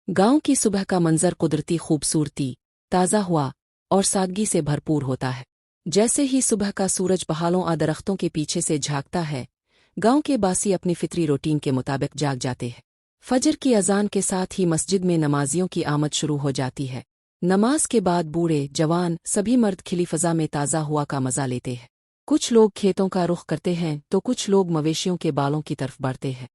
गांव की सुबह का मंजर कुदरती खूबसूरती, ताज़ा हुआ और सादगी से भरपूर होता है। जैसे ही सुबह का सूरज पहाड़ों और दरख्तों के पीछे से झांकता है, गांव के बासी अपनी फितरी रूटीन के मुताबिक जाग जाते हैं। फजर की अजान के साथ ही मस्जिद में नमाजियों की आमद शुरू हो जाती है। नमाज के बाद बूढ़े, जवान, सभी मर्द खिली फजा में ताज़ा हुआ का मज़ा लेते हैं। कुछ लोग खेतों का रुख करते हैं तो कुछ लोग मवेशियों के बालों की तरफ बढ़ते हैं।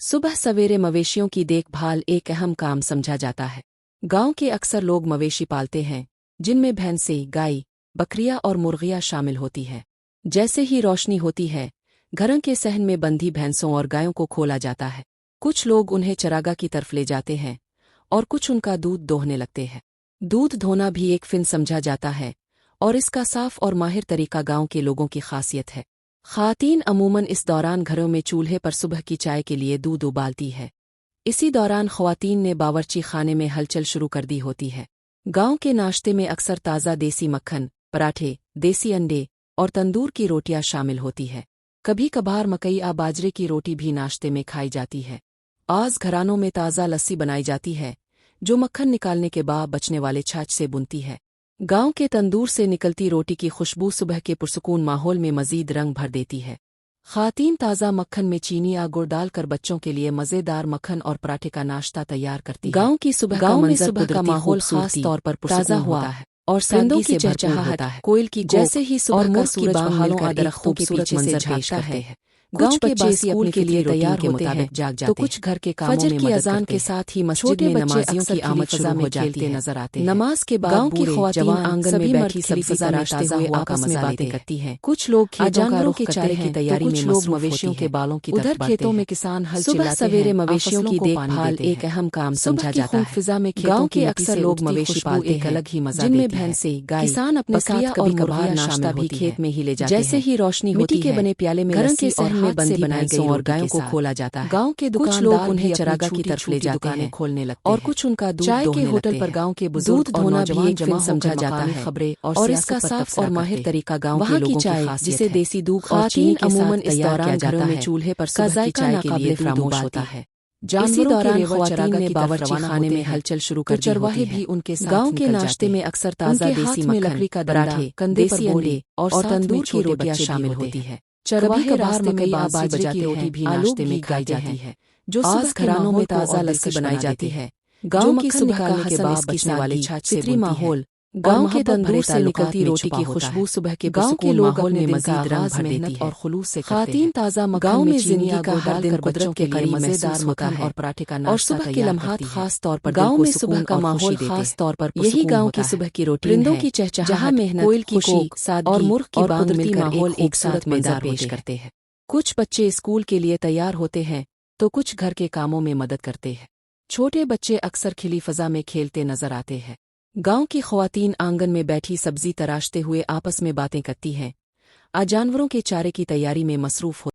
सुबह सवेरे मवेशियों की देखभाल एक अहम काम समझा जाता है। गांव के अक्सर लोग मवेशी पालते हैं, जिनमें भैंसें, गाय, बकरियां और मुर्गियां शामिल होती हैं। जैसे ही रोशनी होती है, घरों के सहन में बंधी भैंसों और गायों को खोला जाता है। कुछ लोग उन्हें चरागाह की तरफ ले जाते हैं और कुछ उनका दूध दोहने लगते हैं। दूध धोना भी एक फिन समझा जाता है और इसका साफ और माहिर तरीका गांव के लोगों की खासियत है। ख़वातीन अमूमन इस दौरान घरों में चूल्हे पर सुबह की चाय के लिए दूध उबालती है। इसी दौरान ख़वातीन ने बावर्ची खाने में हलचल शुरू कर दी होती है। गांव के नाश्ते में अक्सर ताज़ा देसी मक्खन, पराठे, देसी अंडे और तंदूर की रोटियां शामिल होती है। कभी कभार मकई या बाजरे की रोटी भी नाश्ते में खाई जाती है। आज घरानों में ताज़ा लस्सी बनाई जाती है, जो मक्खन निकालने के बाद बचने वाले छाछ से बुनती है। गांव के तंदूर से निकलती रोटी की खुशबू सुबह के पुरसुकून माहौल में मजीद रंग भर देती है। ख़वातीन ताज़ा मक्खन में चीनी या गुड़ डालकर बच्चों के लिए मज़ेदार मक्खन और पराठे का नाश्ता तैयार करती है। गांव की सुबह का माहौल खास तौर पर ताज़ा हुआ है और परिंदों की चहचहाहट, कोयल की जैसे ही सुबह का सूरज पहाड़ों और दरख्तों के पीछे से झांकता है। गांव के बच्चे स्कूल के लिए तैयार होते हैं, तो कुछ घर के कामों में मदद अजान के साथ ही मस्जिद में नमाजियों की आमद शुरू हो जाती है। नजर आते हैं। नमाज के बाद गांव की ख़वातीन आंगन में बैठी सब्ज़ी तराशते हुए आपस में बातें करती हैं। कुछ लोग जानवरों के चारे की तैयारी में लोग मवेशियों के बालों की तरफ खेतों में किसान हल चलाते हैं। सवेरे मवेशियों की देखभाल एक अहम काम समझा जाता है। फिजा में गांव के अक्सर लोग मवेशी पालते हैं, अलग ही मजा जिनमें भैंसें, गाय, किसान अपने साथ कभी कभार नाश्ता भी खेत में ही ले जाते हैं। जैसे ही रोशनी होती है, बने प्याले में घर के सहन में बंधी बनाई गई और गायों को खोला जाता है। गांव के कुछ लोग उन्हें चरागाह की तरफ ले जाते हैं, खोलने लगते हैं और कुछ उनका दूध चाय के होटल पर गांव के बुजुर्ग और नौजवान जमा समझा जाता है। खबरें और इसका साफ और माहिर तरीका गांव के लोगों की चाय, जिसे देसी दूध और चीनी के अमूमन इस दौरान घरों में चूल्हे पर सुबह की चाय के लिए खामोश होता है। इसी दौरान ख़वातीन ने बावर्ची खाने में हलचल शुरू कर दी। चरवाहे भी उनके साथ गांव के नाश्ते में अक्सर ताज़ा देसी मक्खन, लकड़ी का पराठे, देसी अंडे और तंदूर की रोटियां शामिल होती है। चरवाहे रास्ते में बाजरे की रोटी भी नाश्ते में खाई जाती है, जो आज घरानों में ताज़ा लस्सी बनाई जाती है। गांव की सुबह निकालने के बाद बचने वाले छाछ से बुनती माहौल, गांव के तंदूर से निकलती रोटी की खुशबू सुबह के गांव के लोग अपने मज़ीद रंग भर देती है और खुलूस से ख़वातीन ताज़ा गांव में जिंदगी का हर दिन कुदरत के करीब मज़ेदार मक्खन और पराठे का नाश्ता और सुबह के लम्हात खास तौर पर गांव में सुबह का माहौल खास तौर पर यही गांव की सुबह की रोटी परिंदों की चहचहाहट, मेहनत, कोयल की कूक, सादगी और मुर्ग की बांग मिलकर माहौल एक साथ मंजर पेश करते हैं। कुछ बच्चे स्कूल के लिए तैयार होते हैं तो कुछ घर के कामों में मदद करते हैं। छोटे बच्चे अक्सर खिली फजा में खेलते नजर आते हैं। गांव की ख़वातीन आंगन में बैठी सब्जी तराशते हुए आपस में बातें करती हैं, जानवरों के चारे की तैयारी में मसरूफ हो